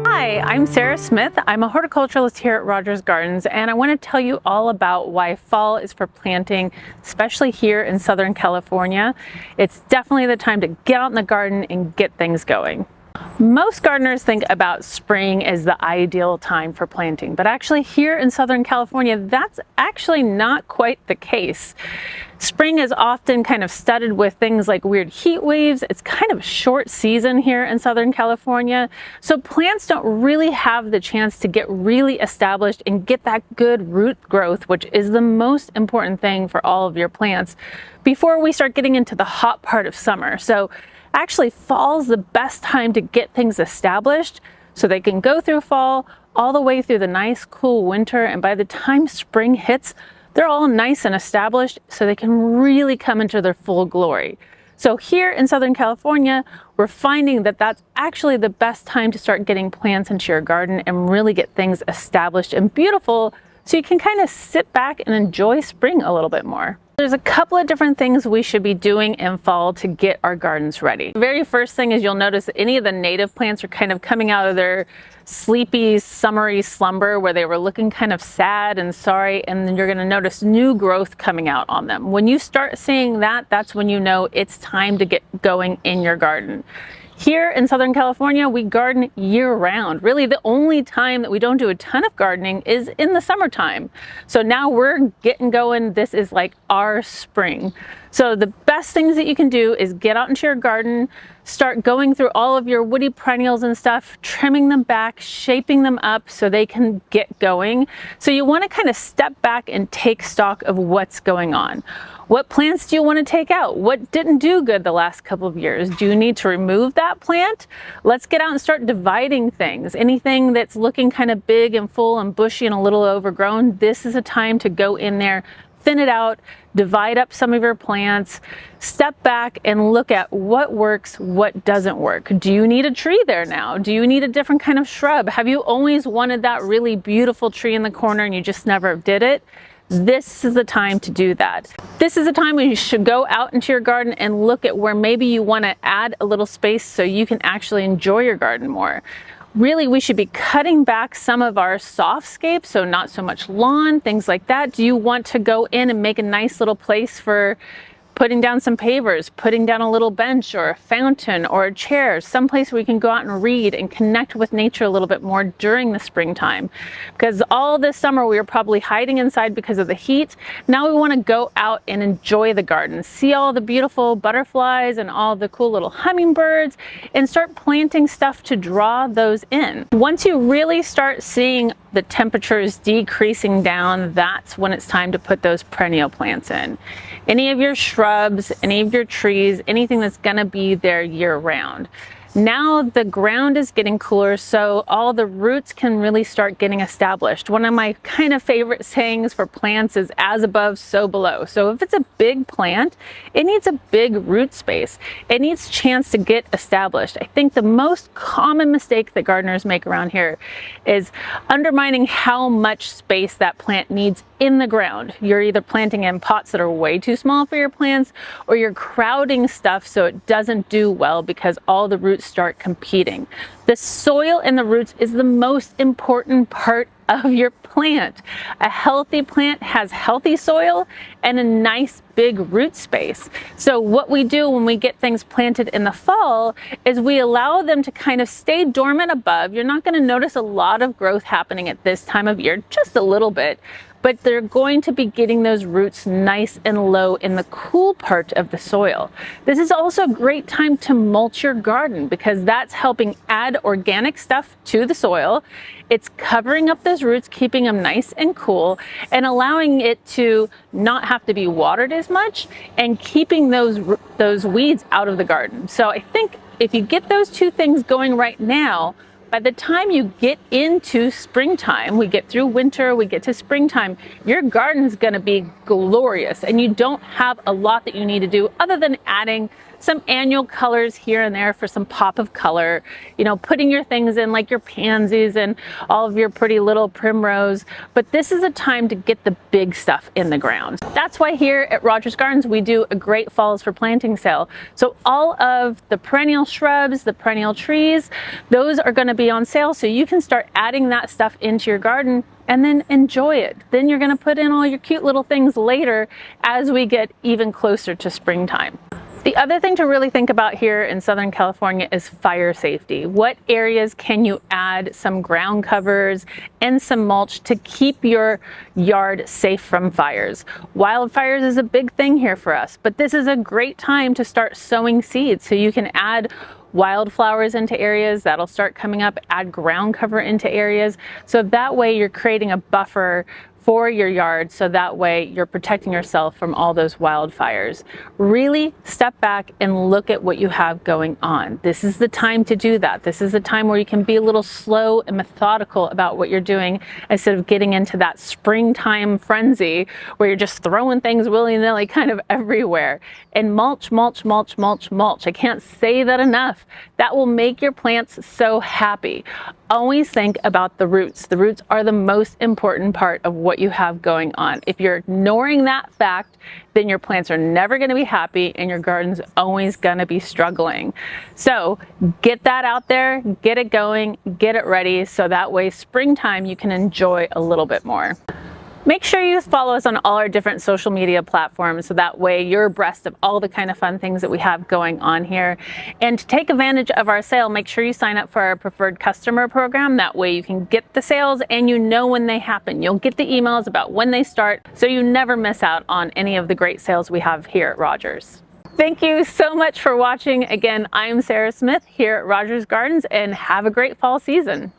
Hi, I'm Sarah Smith. I'm a horticulturalist here at Rogers Gardens, and I want to tell you all about why fall is for planting, especially here in Southern California. It's definitely the time to get out in the garden and get things going. Most gardeners think about spring as the ideal time for planting, but actually here in Southern California, that's actually not quite the case. Spring is often kind of studded with things like weird heat waves. It's kind of a short season here in Southern California, so plants don't really have the chance to get really established and get that good root growth, which is the most important thing for all of your plants, before we start getting into the hot part of summer. So actually, fall's the best time to get things established so they can go through fall all the way through the nice cool winter, and by the time spring hits, they're all nice and established so they can really come into their full glory. So here in Southern California, we're finding that that's actually the best time to start getting plants into your garden and really get things established and beautiful so you can kind of sit back and enjoy spring a little bit more. There's a couple of different things we should be doing in fall to get our gardens ready. The very first thing is you'll notice that any of the native plants are kind of coming out of their sleepy, summery slumber where they were looking kind of sad and sorry, and then you're going to notice new growth coming out on them. When you start seeing that, that's when you know it's time to get going in your garden. Here in Southern California, we garden year-round. Really, the only time that we don't do a ton of gardening is in the summertime. So now we're getting going. This is like our spring. So the best things that you can do is get out into your garden, start going through all of your woody perennials and stuff, trimming them back, shaping them up so they can get going. So you want to kind of step back and take stock of what's going on. What plants do you want to take out? What didn't do good the last couple of years? Do you need to remove that plant? Let's get out and start dividing things. Anything that's looking kind of big and full and bushy and a little overgrown, this is a time to go in there, thin it out, divide up some of your plants, step back and look at what works, what doesn't work. Do you need a tree there now? Do you need a different kind of shrub? Have you always wanted that really beautiful tree in the corner and you just never did it? This is the time to do that. This is the time when you should go out into your garden and look at where maybe you want to add a little space so you can actually enjoy your garden more. Really, we should be cutting back some of our softscapes, so not so much lawn, things like that. Do you want to go in and make a nice little place for putting down some pavers, putting down a little bench or a fountain or a chair, someplace where you can go out and read and connect with nature a little bit more during the springtime? Because all this summer we were probably hiding inside because of the heat. Now we want to go out and enjoy the garden, see all the beautiful butterflies and all the cool little hummingbirds, and start planting stuff to draw those in. Once you really start seeing the temperatures decreasing down, that's when it's time to put those perennial plants in. Any of your shrubs, any of your trees, anything that's going to be there year round. Now the ground is getting cooler, so all the roots can really start getting established. One of my kind of favorite sayings for plants is as above, so below. So if it's a big plant, it needs a big root space. It needs a chance to get established. I think the most common mistake that gardeners make around here is undermining how much space that plant needs in the ground. You're either planting in pots that are way too small for your plants, or you're crowding stuff so it doesn't do well because all the roots start competing. The soil and the roots is the most important part of your plant. A healthy plant has healthy soil and a nice big root space. So what we do when we get things planted in the fall is we allow them to kind of stay dormant above. You're not going to notice a lot of growth happening at this time of year, just a little bit, but they're going to be getting those roots nice and low in the cool part of the soil. This is also a great time to mulch your garden because that's helping add organic stuff to the soil. It's covering up those roots, keeping them nice and cool, and allowing it to not have to be watered as much and keeping those weeds out of the garden. So I think if you get those two things going right now, by the time you get into springtime, we get through winter, we get to springtime, your garden's gonna be glorious and you don't have a lot that you need to do other than adding some annual colors here and there for some pop of color, you know, putting your things in like your pansies and all of your pretty little primrose. But this is a time to get the big stuff in the ground. That's why here at Rogers Gardens we do a great falls for planting sale. So all of the perennial shrubs, the perennial trees, those are going to be on sale, so you can start adding that stuff into your garden and then enjoy it. Then you're going to put in all your cute little things later as we get even closer to springtime. The other thing to really think about here in Southern California is fire safety. What areas can you add some ground covers and some mulch to keep your yard safe from fires? Wildfires is a big thing here for us, but this is a great time to start sowing seeds so you can add wildflowers into areas that'll start coming up, add ground cover into areas. So that way you're creating a buffer for your yard, so that way you're protecting yourself from all those wildfires. Really step back and look at what you have going on. This is the time to do that. This is the time where you can be a little slow and methodical about what you're doing instead of getting into that springtime frenzy where you're just throwing things willy-nilly kind of everywhere. And mulch, mulch, mulch, mulch, mulch. I can't say that enough. That will make your plants so happy. Always think about the roots. The roots are the most important part of what you have going on. If you're ignoring that fact, then your plants are never going to be happy and your garden's always going to be struggling. So get that out there, get it going, get it ready, so that way springtime you can enjoy a little bit more. Make sure you follow us on all our different social media platforms so that way you're abreast of all the kind of fun things that we have going on here. And to take advantage of our sale, make sure you sign up for our preferred customer program. That way you can get the sales and you know when they happen. You'll get the emails about when they start, so you never miss out on any of the great sales we have here at Rogers. Thank you so much for watching. Again, I'm Sarah Smith here at Rogers Gardens, and have a great fall season.